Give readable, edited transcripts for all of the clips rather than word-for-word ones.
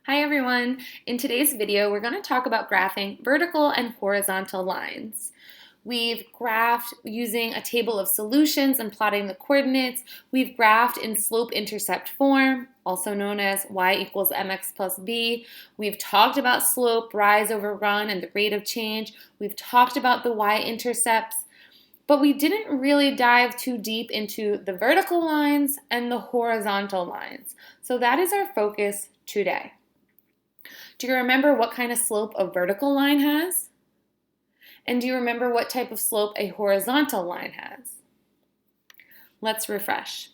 Hi everyone! In today's video, we're going to talk about graphing vertical and horizontal lines. We've graphed using a table of solutions and plotting the coordinates. We've graphed in slope-intercept form, also known as y equals mx plus b. We've talked about slope, rise over run, and the rate of change. We've talked about the y-intercepts, but we didn't really dive too deep into the vertical lines and the horizontal lines. So that is our focus today. Do you remember what kind of slope a vertical line has? And do you remember what type of slope a horizontal line has? Let's refresh.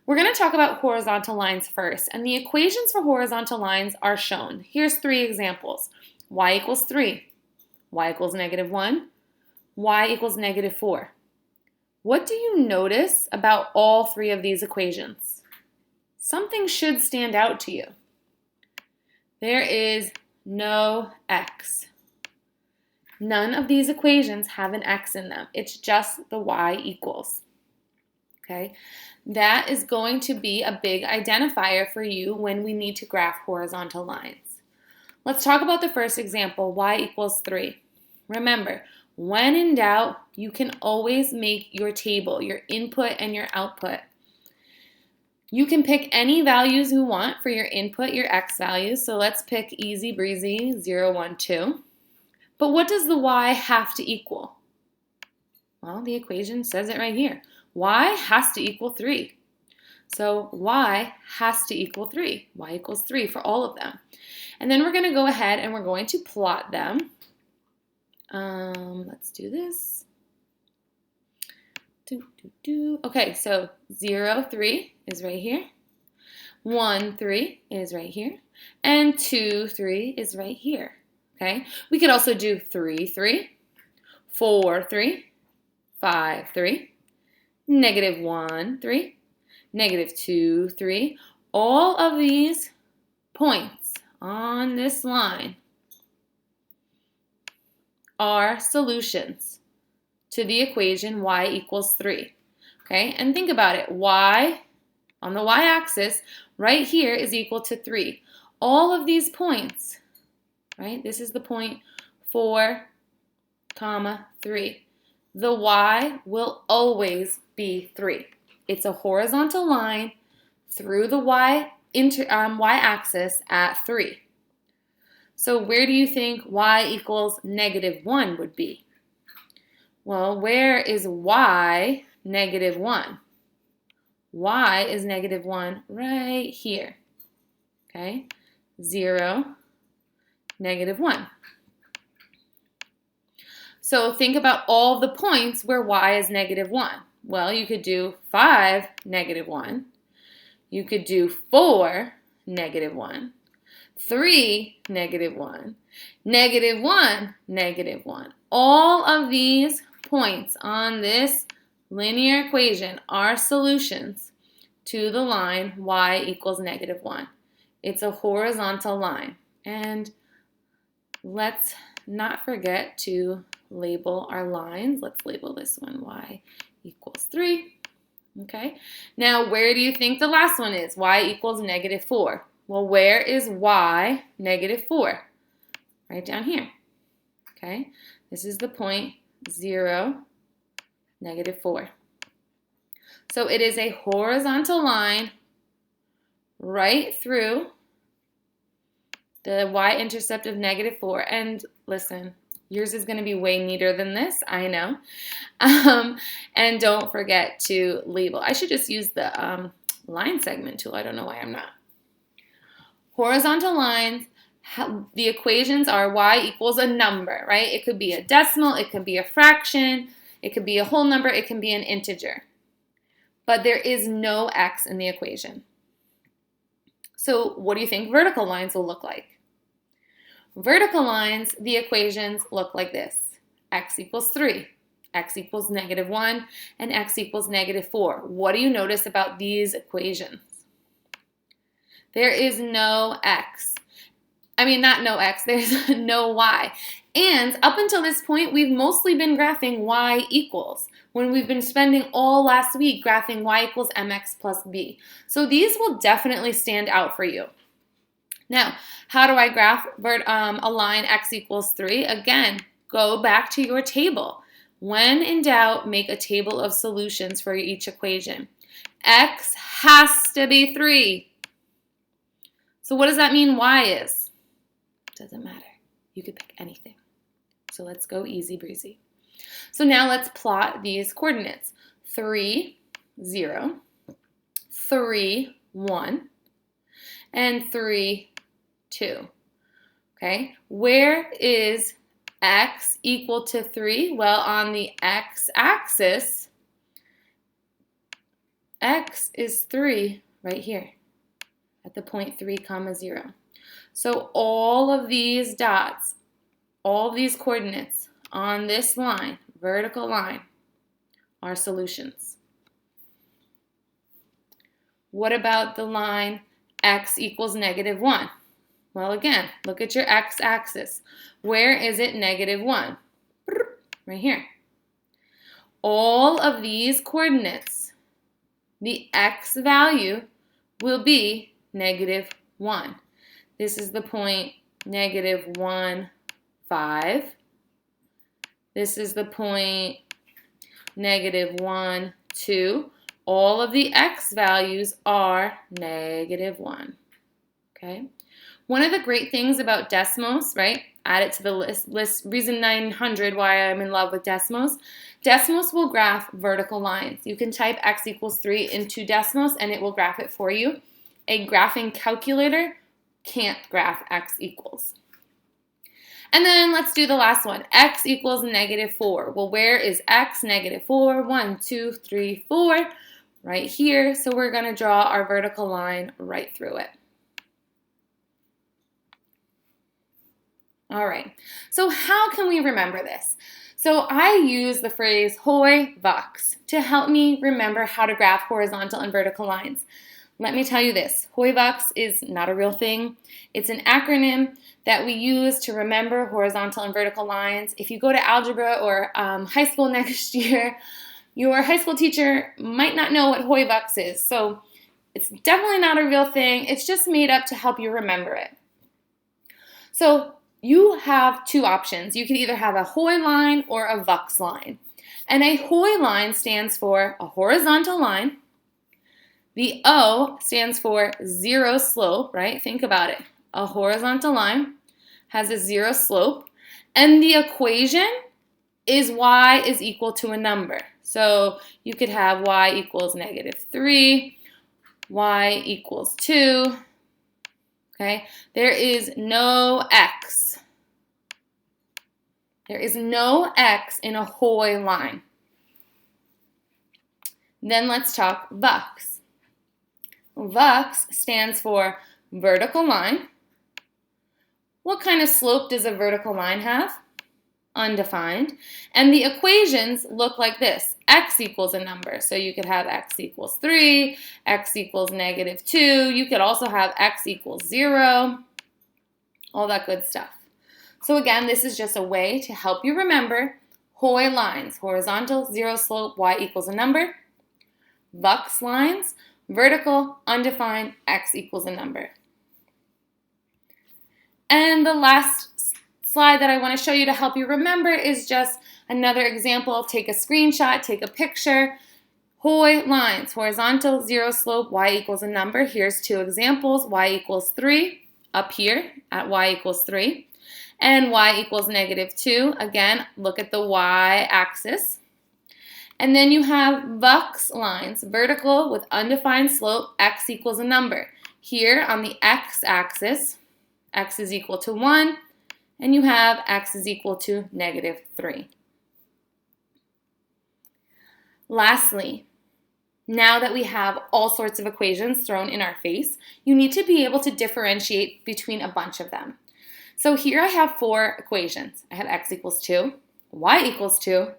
We're going to talk about horizontal lines first, and the equations for horizontal lines are shown. Here's three examples. Y equals 3, y equals -1, y equals -4. What do you notice about all three of these equations? Something should stand out to you. There is no x. None of these equations have an x in them. It's just the y equals. Okay? That is going to be a big identifier for you when we need to graph horizontal lines. Let's talk about the first example, y equals 3. Remember, when in doubt, you can always make your table, your input and your output. You can pick any values you want for your input, your x values. So let's pick easy breezy 0, 1, 2. But what does the y have to equal? Well, the equation says it right here. Y has to equal 3. So y has to equal 3. Y equals 3 for all of them. And then we're going to go ahead and we're going to plot them. Let's do this. Okay, so 0, 3 is right here. 1, 3 is right here. And 2, 3 is right here. Okay, we could also do 3, 3, 4, 3, 5, 3, -1, 3, -2, 3. All of these points on this line are solutions to the equation y equals 3. Okay, and think about it. Y on the y-axis right here is equal to 3. All of these points, right? This is the point 4, 3. The y will always be 3. It's a horizontal line through the y-axis at 3. So where do you think y equals -1 would be? Well, where is y -1? Y is -1 right here. Okay? 0, -1. So think about all the points where y is -1. Well, you could do 5, -1. You could do 4, -1. 3, -1. -1, -1. All of these points on this linear equation are solutions to the line y equals -1. It's a horizontal line. And let's not forget to label our lines. Let's label this one y equals 3. Okay. Now, where do you think the last one is? Y equals -4. Well, where is y -4? Right down here. Okay. This is the point 0, -4. So it is a horizontal line right through the y-intercept of -4. And listen, yours is going to be way neater than this, I know. And don't forget to label. I should just use the line segment tool. I don't know why I'm not. Horizontal lines, the equations are y equals a number, right? It could be a decimal, it could be a fraction, it could be a whole number, it can be an integer. But there is no x in the equation. So what do you think vertical lines will look like? Vertical lines, the equations look like this. X equals 3, x equals -1, and x equals -4. What do you notice about these equations? There is no x. I mean, not no x, there's no y. And up until this point, we've mostly been graphing y equals, when we've been spending all last week graphing y equals mx plus b. So these will definitely stand out for you. Now, how do I graph a line x equals 3? Again, go back to your table. When in doubt, make a table of solutions for each equation. X has to be 3. So what does that mean y is? Doesn't matter. You could pick anything. So let's go easy breezy. So now let's plot these coordinates. 3, 0, 3, 1, and 3, 2. Okay, where is x equal to 3? Well, on the x-axis, x is 3 right here at the point 3, 0. So all of these dots, all of these coordinates on this line, vertical line, are solutions. What about the line x equals -1? Well, again, look at your x-axis. Where is it -1? Right here. All of these coordinates, the x value will be -1. This is the point -1, 5. This is the point -1, 2. All of the x values are -1. Okay? One of the great things about Desmos, right? Add it to the list. Reason 900 why I'm in love with Desmos. Desmos will graph vertical lines. You can type x equals 3 into Desmos and it will graph it for you. A graphing calculator can't graph x equals. And then let's do the last one. X equals -4. Well, where is x? -4. 1, 2, 3, 4. Right here. So we're going to draw our vertical line right through it. All right. So how can we remember this? So I use the phrase hoi vux to help me remember how to graph horizontal and vertical lines. Let me tell you this, hoi vux is not a real thing. It's an acronym that we use to remember horizontal and vertical lines. If you go to algebra or high school next year, your high school teacher might not know what hoi vux is. So it's definitely not a real thing. It's just made up to help you remember it. So you have two options. You can either have a hoi line or a vux line. And a hoi line stands for a horizontal line. The O stands for zero slope, right? Think about it. A horizontal line has a zero slope, and the equation is y is equal to a number. So you could have y equals -3, y equals 2, okay? There is no x. There is no x in a hoi line. Then let's talk vux. Vux stands for vertical line. What kind of slope does a vertical line have? Undefined. And the equations look like this. X equals a number. So you could have x equals 3, x equals -2. You could also have x equals 0. All that good stuff. So again, this is just a way to help you remember hoi lines. Horizontal, zero slope, y equals a number. Vux lines, vertical, undefined, x equals a number. And the last slide that I want to show you to help you remember is just another example. Take a screenshot, take a picture. Hoi lines, horizontal, zero slope, y equals a number. Here's two examples, y equals 3 up here at y equals 3. And y equals -2. Again, look at the y-axis. And then you have vux lines, vertical with undefined slope, x equals a number. Here on the x-axis, x is equal to 1, and you have x is equal to -3. Lastly, now that we have all sorts of equations thrown in our face, you need to be able to differentiate between a bunch of them. So here I have 4 equations. I have x equals 2, y equals 2,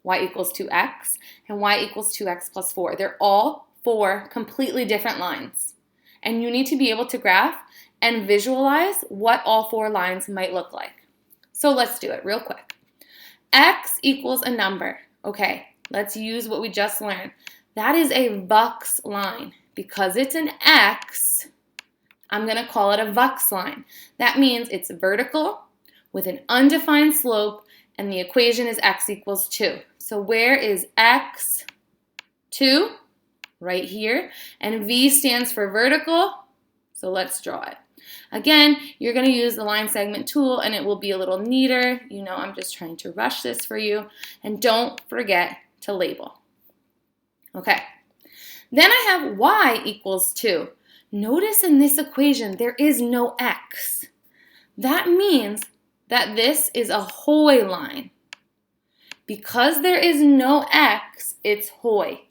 y equals 2x, and y equals 2x plus 4. They're all 4 completely different lines. And you need to be able to graph and visualize what all 4 lines might look like. So let's do it real quick. X equals a number. Okay, let's use what we just learned. That is a vux line. Because it's an x, I'm going to call it a Vux line. That means it's vertical with an undefined slope, and the equation is x equals 2. So where is x? 2, right here. And V stands for vertical, so let's draw it. Again, you're going to use the line segment tool, and it will be a little neater. You know, I'm just trying to rush this for you. And don't forget to label. Okay. Then I have y equals 2. Notice in this equation, there is no x. That means that this is a Hoy line. Because there is no x, it's Hoy.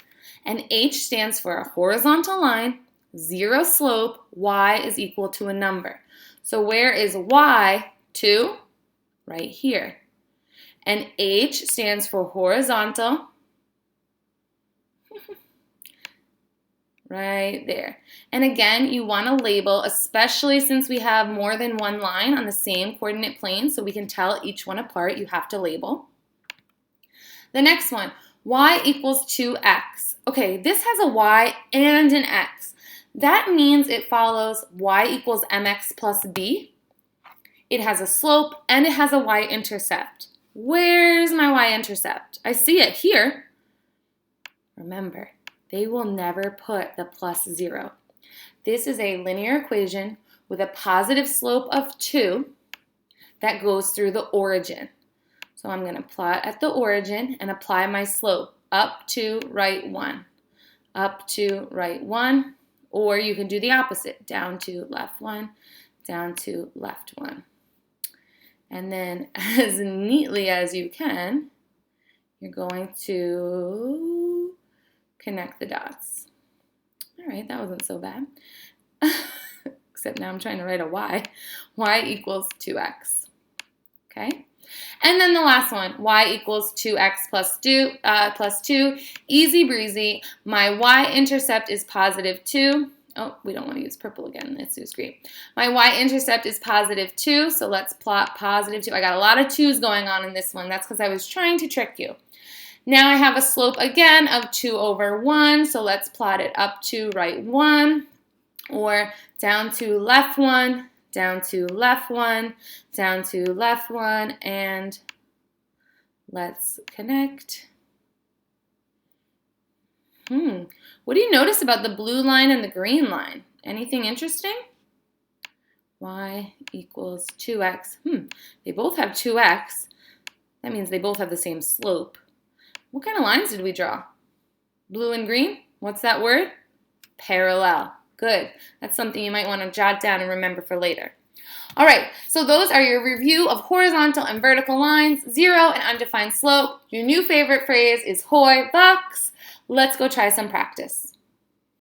And H stands for a horizontal line, 0 slope, y is equal to a number. So where is y? 2? Right here. And H stands for horizontal, right there. And again, you want to label, especially since we have more than one line on the same coordinate plane, so we can tell each one apart, you have to label. The next one, y equals 2x. Okay, this has a y and an x. That means it follows y equals mx plus b. It has a slope and it has a y-intercept. Where's my y-intercept? I see it here. Remember, they will never put the plus 0. This is a linear equation with a positive slope of 2 that goes through the origin. So I'm going to plot at the origin and apply my slope up to right 1, up to right 1, or you can do the opposite, down to left 1, down to left 1. And then as neatly as you can, you're going to connect the dots. All right, that wasn't so bad. Except now I'm trying to write a y. Y equals 2x. Okay? And then the last one, y equals 2x plus 2. Easy breezy. My y-intercept is positive 2. Oh, we don't want to use purple again. Let's use green. My y-intercept is positive 2, so let's plot positive 2. I got a lot of 2's going on in this one. That's because I was trying to trick you. Now I have a slope again of 2 over 1, so let's plot it up to right 1, or down to left 1, down to left 1, down to left 1, and let's connect. What do you notice about the blue line and the green line? Anything interesting? Y equals 2x. They both have 2x. That means they both have the same slope. What kind of lines did we draw? Blue and green? What's that word? Parallel. Good. That's something you might want to jot down and remember for later. All right, so those are your review of horizontal and vertical lines, 0 and undefined slope. Your new favorite phrase is Hoy, Vux. Let's go try some practice.